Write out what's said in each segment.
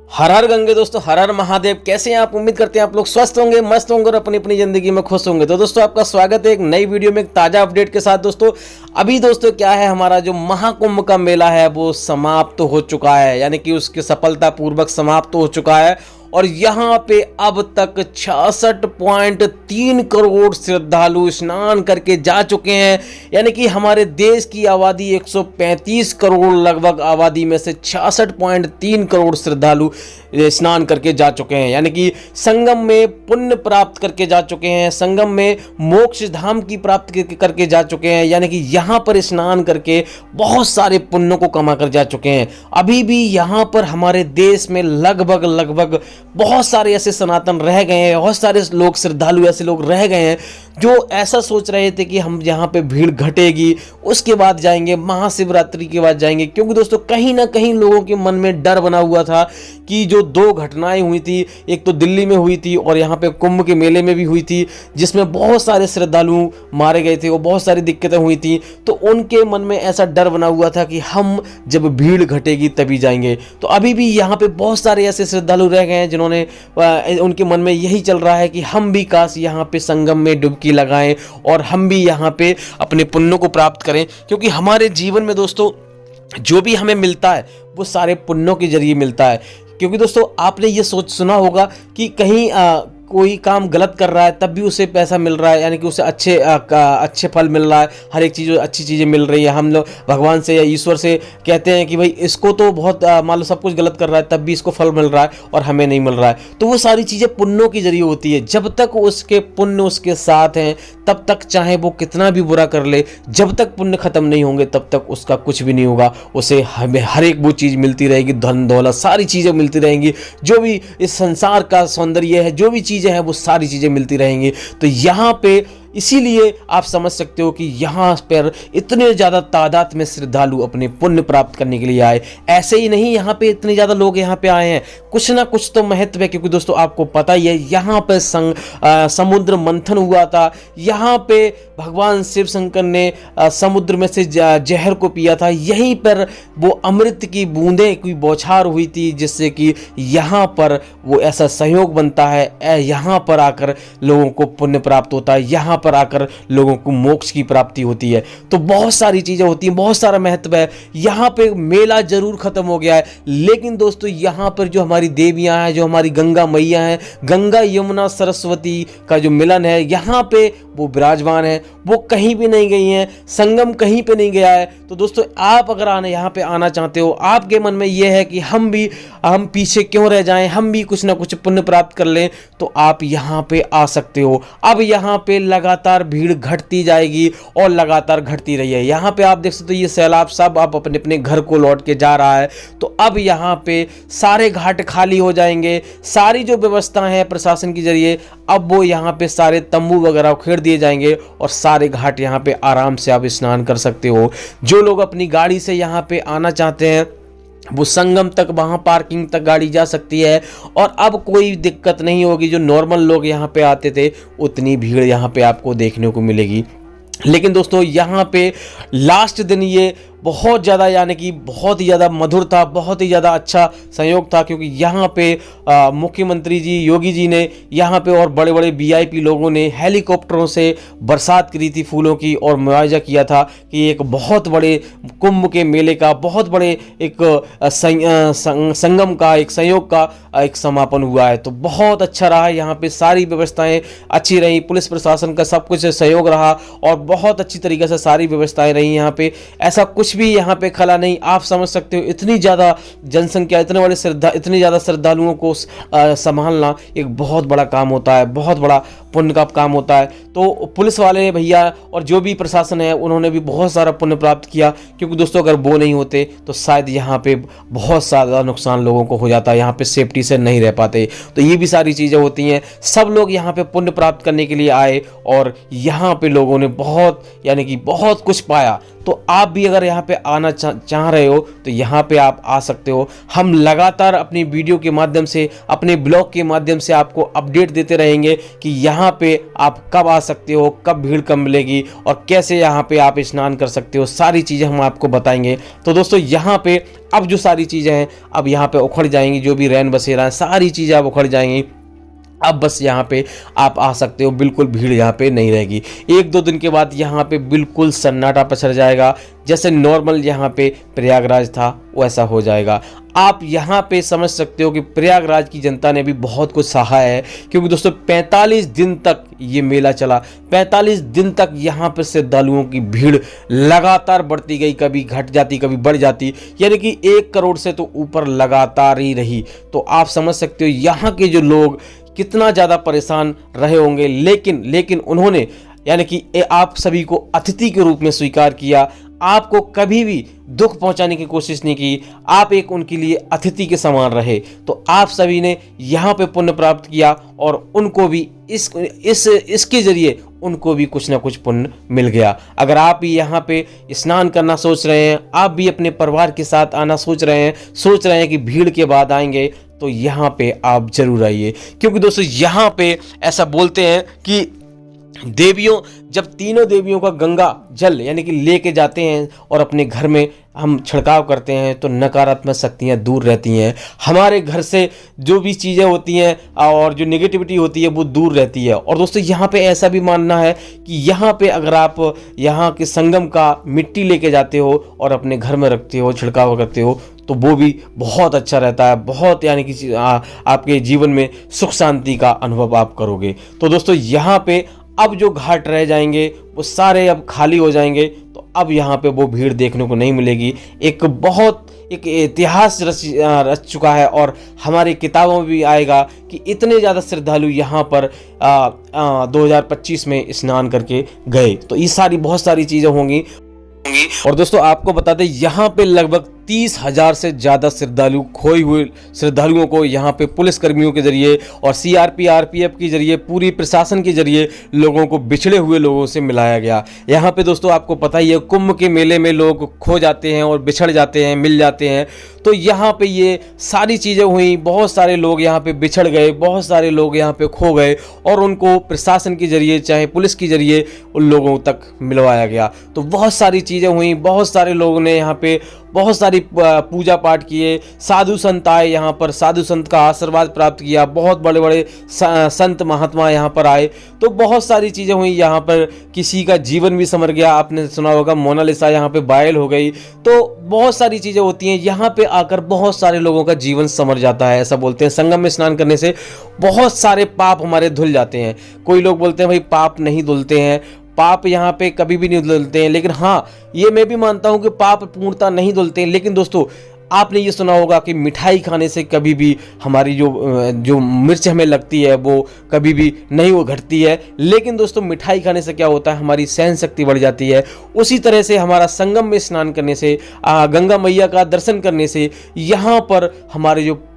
हर हर गंगे दोस्तों, हर हर महादेव। कैसे हैं आप? उम्मीद करते हैं आप लोग स्वस्थ होंगे, मस्त होंगे और अपनी अपनी जिंदगी में खुश होंगे। तो दोस्तों आपका स्वागत है एक नई वीडियो में, एक ताजा अपडेट के साथ। दोस्तों अभी दोस्तों क्या है, हमारा जो महाकुंभ का मेला है वो समाप्त हो चुका है, यानी कि उसके सफलतापूर्वक समाप्त हो चुका है। और यहाँ पे अब तक 66.3 करोड़ श्रद्धालु स्नान करके जा चुके हैं। यानी कि हमारे देश की आबादी 135 करोड़ लगभग आबादी में से 66.3 करोड़ श्रद्धालु स्नान करके जा चुके हैं। यानी कि संगम में पुण्य प्राप्त करके जा चुके हैं, संगम में मोक्ष धाम की प्राप्त करके जा चुके हैं। यानी कि यहाँ पर स्नान करके बहुत सारे पुण्यों को कमा कर जा चुके हैं। अभी भी यहाँ पर हमारे देश में लगभग बहुत सारे ऐसे सनातन रह गए हैं, बहुत सारे लोग श्रद्धालु ऐसे लोग रह गए हैं जो ऐसा सोच रहे थे कि हम यहाँ पे भीड़ घटेगी, उसके बाद जाएंगे, महाशिवरात्रि के बाद जाएंगे। क्योंकि दोस्तों कहीं ना कहीं लोगों के मन में डर बना हुआ था कि जो दो घटनाएं हुई थी, एक तो दिल्ली में हुई थी और यहाँ पे कुंभ के मेले में भी हुई थी, जिसमें बहुत सारे श्रद्धालु मारे गए थे और बहुत सारी दिक्कतें हुई थी। तो उनके मन में ऐसा डर बना हुआ था कि हम जब भीड़ घटेगी तभी जाएंगे। तो अभी भी यहाँ पे बहुत सारे ऐसे श्रद्धालु रह गए हैं जिन्होंने उनके मन में यही चल रहा है कि हम भी काश यहाँ पे संगम में डुबकी लगाएं और हम भी यहाँ पे अपने पुण्यों को प्राप्त करें। क्योंकि हमारे जीवन में दोस्तों जो भी हमें मिलता है वो सारे पुण्यों के जरिए मिलता है। क्योंकि दोस्तों आपने ये सुना होगा कि कहीं कोई काम गलत कर रहा है तब भी उसे पैसा मिल रहा है, यानी कि उसे अच्छे फल मिल रहा है, हर एक चीज़ अच्छी चीज़ें मिल रही है। हम लोग भगवान से या ईश्वर से कहते हैं कि भाई इसको तो बहुत मान लो सब कुछ गलत कर रहा है तब भी इसको फल मिल रहा है और हमें नहीं मिल रहा है। तो वो सारी चीज़ें पुण्यों के जरिए होती है। जब तक उसके पुण्य उसके साथ हैं तब तक चाहे वो कितना भी बुरा कर ले, जब तक पुण्य खत्म नहीं होंगे तब तक उसका कुछ भी नहीं होगा। उसे हमें हर एक वो चीज़ मिलती रहेगी, धन दौलत सारी चीज़ें मिलती रहेंगी, जो भी इस संसार का सौंदर्य है, जो भी चीज़ें हैं वो सारी चीज़ें मिलती रहेंगी। तो यहाँ पे इसीलिए आप समझ सकते हो कि यहाँ पर इतने ज़्यादा तादाद में श्रद्धालु अपने पुण्य प्राप्त करने के लिए आए। ऐसे ही नहीं यहाँ पे इतने ज़्यादा लोग यहाँ पे आए हैं, कुछ ना कुछ तो महत्व है। क्योंकि दोस्तों आपको पता ही है यहाँ पे समुद्र मंथन हुआ था, यहाँ पे भगवान शिव शंकर ने समुद्र में से जहर को पिया था, यहीं पर वो अमृत की बूंदें की बौछार हुई थी, जिससे कि यहाँ पर वो ऐसा सहयोग बनता है, यहाँ पर आकर लोगों को पुण्य प्राप्त होता है, यहाँ पर आकर लोगों को मोक्ष की प्राप्ति होती है। तो बहुत सारी चीजें होती हैं, बहुत सारा महत्व है। यहाँ पे मेला जरूर खत्म हो गया है, लेकिन दोस्तों यहाँ पर जो हमारी देवियां हैं, जो हमारी गंगा मैया हैं, गंगा यमुना सरस्वती का जो मिलन है, यहाँ पे वो विराजमान है, वो कहीं भी नहीं गई हैं, संगम कहीं पे नहीं गया है। तो दोस्तों आप अगर यहाँ पे आना चाहते हो, आपके मन में ये है कि हम पीछे क्यों रह जाएं, हम भी कुछ ना कुछ पुण्य प्राप्त कर लें, तो आप यहाँ पे आ सकते हो। अब यहाँ पे लगातार भीड़ घटती जाएगी और लगातार घटती रही है। यहाँ पे आप देख सकते हो ये सैलाब सब आप अपने अपने घर को लौट के जा रहा है। तो अब यहाँ पे सारे घाट खाली हो जाएंगे, सारी जो व्यवस्था है प्रशासन के जरिए अब वो यहाँ पे सारे तंबू वगैरह उखेड़ दिए जाएंगे और सारे घाट यहाँ पे आराम से आप स्नान कर सकते हो। जो लोग अपनी गाड़ी से यहाँ पे आना चाहते हैं वो संगम तक, वहाँ पार्किंग तक गाड़ी जा सकती है और अब कोई दिक्कत नहीं होगी। जो नॉर्मल लोग यहाँ पे आते थे उतनी भीड़ यहाँ पे आपको देखने को मिलेगी। लेकिन दोस्तों यहाँ पे लास्ट दिन ये बहुत ज़्यादा, यानी कि बहुत ही ज़्यादा मधुर था, बहुत ही ज़्यादा अच्छा संयोग था। क्योंकि यहाँ पे मुख्यमंत्री जी योगी जी ने यहाँ पे और बड़े बड़े वीआईपी लोगों ने हेलीकॉप्टरों से बरसात करी थी फूलों की और मुआवजा किया था कि एक बहुत बड़े कुंभ के मेले का, बहुत बड़े एक संगम का, एक संयोग का एक समापन हुआ है। तो बहुत अच्छा रहा, यहाँ पे सारी व्यवस्थाएं अच्छी रही, पुलिस प्रशासन का सब कुछ सहयोग रहा और बहुत अच्छी तरीके से सारी व्यवस्थाएं रही। यहाँ पे ऐसा कुछ भी यहाँ पे खला नहीं। आप समझ सकते हो इतनी ज़्यादा जनसंख्या, इतनी ज़्यादा श्रद्धालुओं को संभालना एक बहुत बड़ा काम होता है, बहुत बड़ा पुण्य का काम होता है। तो पुलिस वाले भैया और जो भी प्रशासन है उन्होंने भी बहुत सारा पुण्य प्राप्त किया। क्योंकि दोस्तों अगर वो नहीं होते तो शायद यहाँ पे बहुत सारा नुकसान लोगों को हो जाता है, यहाँ पे सेफ्टी से नहीं रह पाते। तो ये भी सारी चीज़ें होती हैं। सब लोग यहाँ पे पुण्य प्राप्त करने के लिए आए और यहाँ पे लोगों ने बहुत, यानी कि बहुत कुछ पाया। तो आप भी अगर यहाँ पे आना चाह रहे हो तो यहाँ पे आप आ सकते हो। हम लगातार अपनी वीडियो के माध्यम से, अपने ब्लॉग के माध्यम से आपको अपडेट देते रहेंगे कि यहाँ पे आप कब आ सकते हो, कब भीड़ कम मिलेगी और कैसे यहाँ पे आप स्नान कर सकते हो। सारी चीज़ें हम आपको बताएंगे। तो दोस्तों यहाँ पे अब जो सारी चीज़ें हैं अब यहाँ पे उखड़ जाएंगी, जो भी रैन बसेरा है सारी चीज़ें अब उखड़ जाएंगी। अब बस यहाँ पे आप आ सकते हो, बिल्कुल भीड़ यहाँ पे नहीं रहेगी। 1-2 दिन के बाद यहाँ पे बिल्कुल सन्नाटा पसर जाएगा, जैसे नॉर्मल यहाँ पे प्रयागराज था वैसा हो जाएगा। आप यहाँ पे समझ सकते हो कि प्रयागराज की जनता ने भी बहुत कुछ सहा है, क्योंकि दोस्तों 45 दिन तक ये मेला चला। 45 दिन तक यहाँ पर श्रद्धालुओं की भीड़ लगातार बढ़ती गई, कभी घट जाती कभी बढ़ जाती, यानी कि 1 करोड़ से तो ऊपर लगातार ही रही। तो आप समझ सकते हो यहाँ के जो लोग कितना ज़्यादा परेशान रहे होंगे, लेकिन उन्होंने यानी कि आप सभी को अतिथि के रूप में स्वीकार किया। आपको कभी भी दुख पहुंचाने की कोशिश नहीं की, आप एक उनके लिए अतिथि के समान रहे। तो आप सभी ने यहाँ पे पुण्य प्राप्त किया और उनको भी इसके जरिए उनको भी कुछ ना कुछ पुण्य मिल गया। अगर आप भी यहाँ पे स्नान करना सोच रहे हैं, आप भी अपने परिवार के साथ आना सोच रहे हैं कि भीड़ के बाद आएंगे, तो यहाँ पे आप जरूर आइए। क्योंकि दोस्तों यहाँ पे ऐसा बोलते हैं कि देवियों, जब तीनों देवियों का गंगा जल यानी कि लेके जाते हैं और अपने घर में हम छिड़काव करते हैं तो नकारात्मक शक्तियां दूर रहती हैं। हमारे घर से जो भी चीज़ें होती हैं और जो नेगेटिविटी होती है वो दूर रहती है। और दोस्तों यहाँ पे ऐसा भी मानना है कि यहाँ पे अगर आप यहाँ के संगम का मिट्टी लेके जाते हो और अपने घर में रखते हो, छिड़काव करते हो, तो वो भी बहुत अच्छा रहता है। बहुत यानी कि आपके जीवन में सुख शांति का अनुभव आप करोगे। तो दोस्तों यहाँ पे अब जो घाट रह जाएंगे वो सारे अब खाली हो जाएंगे, तो अब यहाँ पे वो भीड़ देखने को नहीं मिलेगी। एक इतिहास रच चुका है और हमारी किताबों में भी आएगा कि इतने ज़्यादा श्रद्धालु यहाँ पर 2025 में स्नान करके गए। तो ये बहुत सारी चीज़ें होंगी। और दोस्तों आपको बता दें यहाँ पे लगभग 30,000 से ज़्यादा श्रद्धालु खोए हुए श्रद्धालुओं को यहाँ पे पुलिस कर्मियों के जरिए और CRP RPF के जरिए, पूरी प्रशासन के जरिए लोगों को, बिछड़े हुए लोगों से मिलाया गया। यहाँ पे दोस्तों आपको पता ही है कुंभ के मेले में लोग खो जाते हैं और बिछड़ जाते हैं, मिल जाते हैं। तो यहाँ पे ये सारी चीज़ें हुई, बहुत सारे लोग यहाँ पे बिछड़ गए, बहुत सारे लोग यहाँ पे खो गए और उनको प्रशासन के जरिए चाहे पुलिस के जरिए उन लोगों तक मिलवाया गया। तो बहुत सारी चीज़ें हुई, बहुत सारे लोगों ने यहाँ पे बहुत सारी पूजा पाठ किए, साधु संत आए यहाँ पर, साधु संत का आशीर्वाद प्राप्त किया, बहुत बड़े बड़े संत महात्मा यहाँ पर आए। तो बहुत सारी चीज़ें हुई यहाँ पर, किसी का जीवन भी संवर गया। आपने सुना होगा मोनालिसा यहाँ पे बायल हो गई। तो बहुत सारी चीज़ें होती हैं, यहाँ पे आकर बहुत सारे लोगों का जीवन संवर जाता है। ऐसा बोलते हैं संगम में स्नान करने से बहुत सारे पाप हमारे धुल जाते हैं। कोई लोग बोलते हैं भाई पाप नहीं धुलते हैं, पाप यहाँ पे कभी भी नहीं धुलते हैं, लेकिन हाँ ये मैं भी मानता हूँ कि पाप पूर्णता नहीं धुलते हैं। लेकिन दोस्तों आपने ये सुना होगा कि मिठाई खाने से कभी भी हमारी जो मिर्च हमें लगती है वो कभी भी नहीं वो घटती है। लेकिन दोस्तों मिठाई खाने से क्या होता है, हमारी सहन शक्ति बढ़ जाती है। उसी तरह से हमारा संगम में स्नान करने से, गंगा मैया का दर्शन करने से यहाँ पर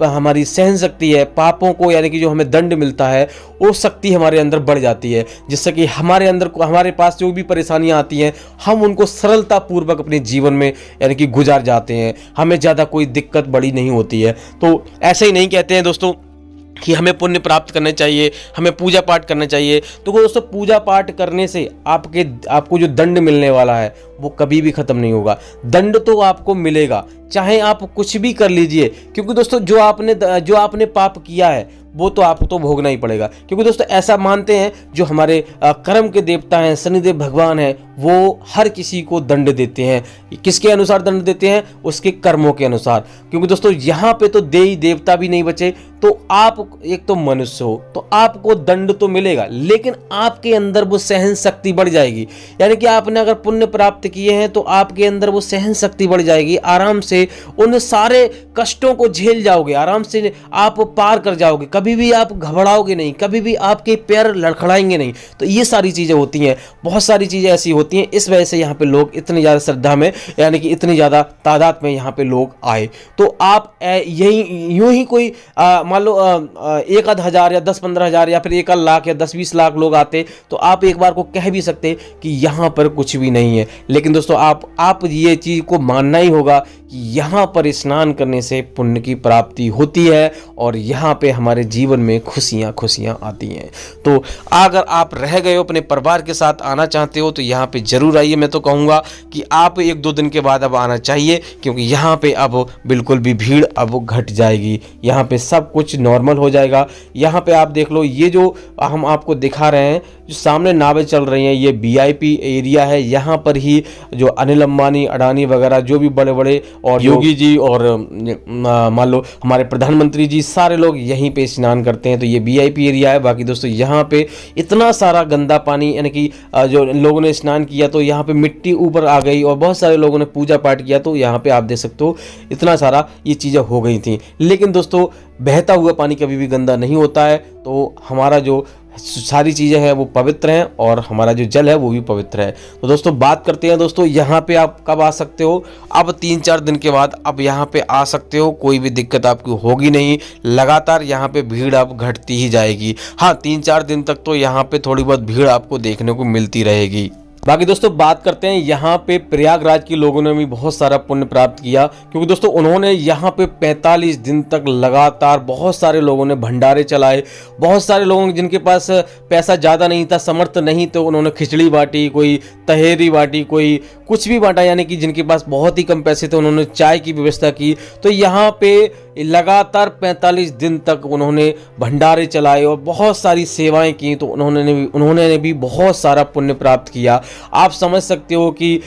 हमारी सहन शक्ति है, पापों को यानी कि जो हमें दंड मिलता है वो शक्ति हमारे अंदर बढ़ जाती है, जिससे कि हमारे पास जो भी परेशानियाँ आती हैं हम उनको सरलता पूर्वक अपने जीवन में यानी कि गुजार जाते हैं। हमें ज़्यादा कोई दिक्कत बड़ी नहीं होती है। तो ऐसे ही नहीं कहते हैं दोस्तों कि हमें पुण्य प्राप्त करना चाहिए, हमें पूजा पाठ करना चाहिए। तो दोस्तों पूजा पाठ करने से आपको जो दंड मिलने वाला है वो कभी भी खत्म नहीं होगा। दंड तो आपको मिलेगा चाहे आप कुछ भी कर लीजिए, क्योंकि दोस्तों जो आपने पाप किया है वो तो आपको तो भोगना ही पड़ेगा। क्योंकि दोस्तों ऐसा मानते हैं जो हमारे कर्म के देवता हैं, शनिदेव भगवान हैं, वो हर किसी को दंड देते हैं। किसके अनुसार दंड देते हैं? उसके कर्मों के अनुसार। क्योंकि दोस्तों यहाँ पे तो देवी देवता भी नहीं बचे, तो आप एक तो मनुष्य हो तो आपको दंड तो मिलेगा, लेकिन आपके अंदर वो सहन शक्ति बढ़ जाएगी। यानी कि आपने अगर पुण्य प्राप्त किए हैं तो आपके अंदर वो सहन शक्ति बढ़ जाएगी। आराम से उन सारे कष्टों को झेल जाओगे, आराम से आप पार कर जाओगे, कभी कभी भी आप घबराओगे नहीं, कभी भी आपके पैर लड़खड़ाएंगे नहीं। तो ये सारी चीज़ें होती हैं, बहुत सारी चीज़ें ऐसी होती हैं, इस वजह से यहाँ पे लोग इतनी ज़्यादा श्रद्धा में, यानी कि इतनी ज़्यादा तादाद में यहाँ पे लोग आए। तो आप यही यूं ही कोई मान लो 1,000 या 10-15 हज़ार या फिर 1 लाख या 10-20 लाख लोग आते तो आप एक बार को कह भी सकते कि यहाँ पर कुछ भी नहीं है। लेकिन दोस्तों आप ये चीज़ को मानना ही होगा कि यहाँ पर स्नान करने से पुण्य की प्राप्ति होती है और यहाँ पे हमारे जीवन में खुशियाँ आती हैं। तो अगर आप रह गए हो, अपने परिवार के साथ आना चाहते हो तो यहाँ पे ज़रूर आइए। मैं तो कहूँगा कि आप 1-2 दिन के बाद अब आना चाहिए, क्योंकि यहाँ पे अब बिल्कुल भी भीड़ अब घट जाएगी, यहाँ पे सब कुछ नॉर्मल हो जाएगा। यहाँ पे आप देख लो, ये जो हम आपको दिखा रहे हैं, जो सामने नावें चल रही हैं, ये VIP एरिया है। यहाँ पर ही जो अनिल अंबानी, अडानी वगैरह जो भी बड़े बड़े और योगी जी और मान लो हमारे प्रधानमंत्री जी, सारे लोग यहीं पे स्नान करते हैं। तो ये VIP एरिया है। बाकी दोस्तों यहाँ पे इतना सारा गंदा पानी, यानी कि जो लोगों ने स्नान किया तो यहाँ पे मिट्टी ऊपर आ गई और बहुत सारे लोगों ने पूजा पाठ किया, तो यहाँ पे आप देख सकते हो इतना सारा ये चीज़ें हो गई थी। लेकिन दोस्तों बहता हुआ पानी कभी भी गंदा नहीं होता है। तो हमारा जो सारी चीज़ें हैं वो पवित्र हैं और हमारा जो जल है वो भी पवित्र है। तो दोस्तों बात करते हैं दोस्तों, यहाँ पे आप कब आ सकते हो? अब 3-4 दिन के बाद अब यहाँ पे आ सकते हो, कोई भी दिक्कत आपको होगी नहीं। लगातार यहाँ पे भीड़ अब घटती ही जाएगी। हाँ, 3-4 दिन तक तो यहाँ पे थोड़ी बहुत भीड़ आपको देखने को मिलती रहेगी। बाकी दोस्तों बात करते हैं, यहाँ पे प्रयागराज के लोगों ने भी बहुत सारा पुण्य प्राप्त किया, क्योंकि दोस्तों उन्होंने यहाँ पे 45 दिन तक लगातार बहुत सारे लोगों ने भंडारे चलाए। बहुत सारे लोगों जिनके पास पैसा ज़्यादा नहीं था, समर्थ नहीं, तो उन्होंने खिचड़ी बांटी, कोई तहेरी बांटी, कोई कुछ भी बांटा। यानी कि जिनके पास बहुत ही कम पैसे थे उन्होंने चाय की व्यवस्था की। तो यहाँ पे लगातार 45 दिन तक उन्होंने भंडारे चलाए और बहुत सारी सेवाएं की। तो उन्होंने भी बहुत सारा पुण्य प्राप्त किया। आप समझ सकते हो कि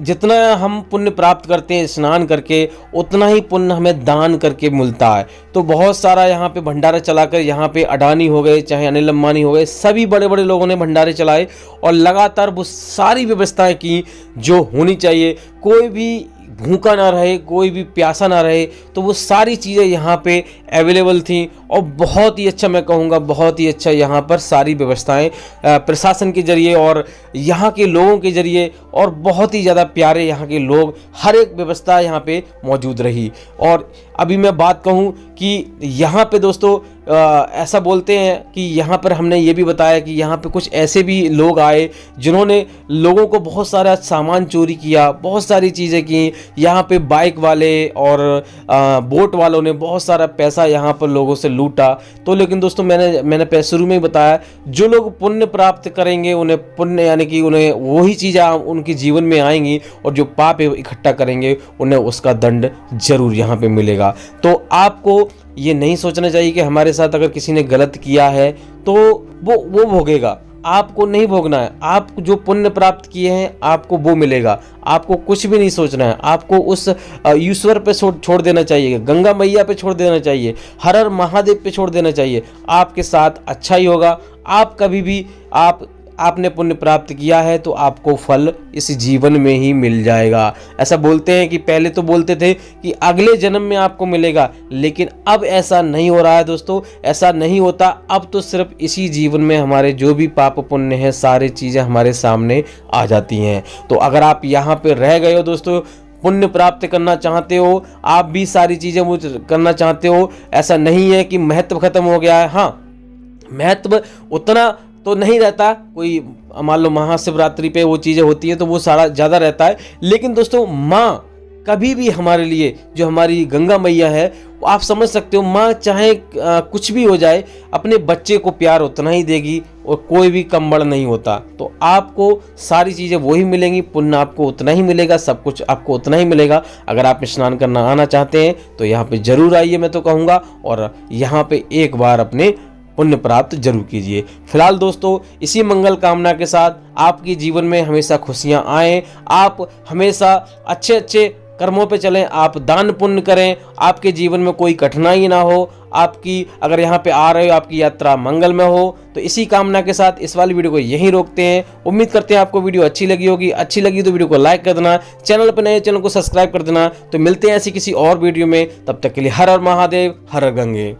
जितना हम पुण्य प्राप्त करते हैं स्नान करके, उतना ही पुण्य हमें दान करके मिलता है। तो बहुत सारा यहाँ पे भंडारा चलाकर, यहाँ पे अडानी हो गए, चाहे अनिल अंबानी हो गए, सभी बड़े बड़े लोगों ने भंडारे चलाए और लगातार वो सारी व्यवस्थाएं की जो होनी चाहिए। कोई भी भूखा ना रहे, कोई भी प्यासा ना रहे, तो वो सारी चीज़ें यहाँ पे अवेलेबल थी और बहुत ही अच्छा, मैं कहूँगा बहुत ही अच्छा यहाँ पर सारी व्यवस्थाएं प्रशासन के जरिए और यहाँ के लोगों के जरिए, और बहुत ही ज़्यादा प्यारे यहाँ के लोग, हर एक व्यवस्था यहाँ पे मौजूद रही। और अभी मैं बात कहूँ कि यहाँ पे दोस्तों ऐसा बोलते हैं कि यहाँ पर हमने ये भी बताया कि यहाँ पे कुछ ऐसे भी लोग आए जिन्होंने लोगों को बहुत सारा सामान चोरी किया, बहुत सारी चीज़ें की। यहाँ पे बाइक वाले और बोट वालों ने बहुत सारा पैसा यहाँ पर लोगों से लूटा। तो लेकिन दोस्तों मैंने शुरू में ही बताया, जो लोग पुण्य प्राप्त करेंगे उन्हें पुण्य, यानी कि उन्हें वही चीज़ें उनके जीवन में आएंगी, और जो पाप इकट्ठा करेंगे उन्हें उसका दंड जरूर यहाँ पे मिलेगा। तो आपको ये नहीं सोचना चाहिए कि हमारे साथ अगर किसी ने गलत किया है तो वो भोगेगा। आपको नहीं भोगना है। आप जो पुण्य प्राप्त किए हैं आपको वो मिलेगा। आपको कुछ भी नहीं सोचना है। आपको उस ईश्वर पे छोड़ देना चाहिए, गंगा मैया पे छोड़ देना चाहिए, हर हर महादेव पे छोड़ देना चाहिए। आपके साथ अच्छा ही होगा। आप कभी भी आपने पुण्य प्राप्त किया है तो आपको फल इस जीवन में ही मिल जाएगा। ऐसा बोलते हैं कि पहले तो बोलते थे कि अगले जन्म में आपको मिलेगा, लेकिन अब ऐसा नहीं हो रहा है दोस्तों, ऐसा नहीं होता। अब तो सिर्फ इसी जीवन में हमारे जो भी पाप पुण्य है सारी चीज़ें हमारे सामने आ जाती हैं। तो अगर आप यहाँ पे रह गए हो दोस्तों, पुण्य प्राप्त करना चाहते हो, आप भी सारी चीज़ें वो करना चाहते हो, ऐसा नहीं है कि महत्व खत्म हो गया है। हाँ, महत्व उतना तो नहीं रहता। कोई मान लो महाशिवरात्रि पे वो चीज़ें होती हैं तो वो सारा ज़्यादा रहता है, लेकिन दोस्तों माँ कभी भी हमारे लिए, जो हमारी गंगा मैया है, आप समझ सकते हो, माँ चाहे कुछ भी हो जाए अपने बच्चे को प्यार उतना ही देगी और कोई भी कम बड़ नहीं होता। तो आपको सारी चीज़ें वही मिलेंगी, पुण्य आपको उतना ही मिलेगा, सब कुछ आपको उतना ही मिलेगा। अगर आप स्नान करना आना चाहते हैं तो यहाँ पे ज़रूर आइए, मैं तो कहूँगा, और यहाँ पे एक बार अपने पुण्य प्राप्त जरूर कीजिए। फिलहाल दोस्तों इसी मंगल कामना के साथ आपके जीवन में हमेशा खुशियां आए, आप हमेशा अच्छे अच्छे कर्मों पे चलें, आप दान पुण्य करें, आपके जीवन में कोई कठिनाई ना हो, आपकी अगर यहाँ पे आ रहे हो आपकी यात्रा मंगलमय हो। तो इसी कामना के साथ इस वाली वीडियो को यहीं रोकते हैं। उम्मीद करते हैं आपको वीडियो अच्छी लगी होगी। अच्छी लगी तो वीडियो को लाइक कर देना, चैनल पर नए चैनल को सब्सक्राइब कर देना। तो मिलते हैं ऐसी किसी और वीडियो में, तब तक के लिए हर हर महादेव, हर हर गंगे।